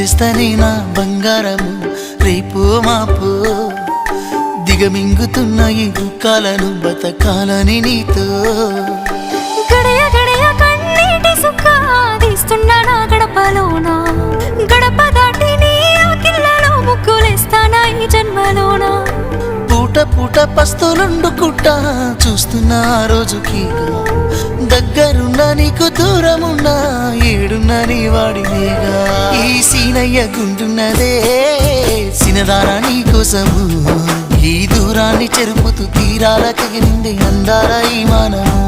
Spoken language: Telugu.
చేస్తానే నా బంగారము రేపు మాపు దిగమింగుతున్న ఈ దుఃఖాలను బతకాలని నీతో గడయ గడయ కన్నీటి సుఖ తీస్తున్నా నా గడపలోనా గడప దాటి నీ ఆకిళ్ళలో ముగ్గులేస్తానా ఈ జన్మలోనా పూట పూట పస్తులుండుకుంటా చూస్తున్నా ఆ రోజుకి దగ్గరున్నా నీకు దూరమున్నా ఏడున్నా నీ వాడినేగా ఈ సీనయ్య గుంటున్నదే సినదారా నీ కోసము ఈ దూరాన్ని చెరుపుతూ తీరాల తెగినింది అందాల ఈ మానము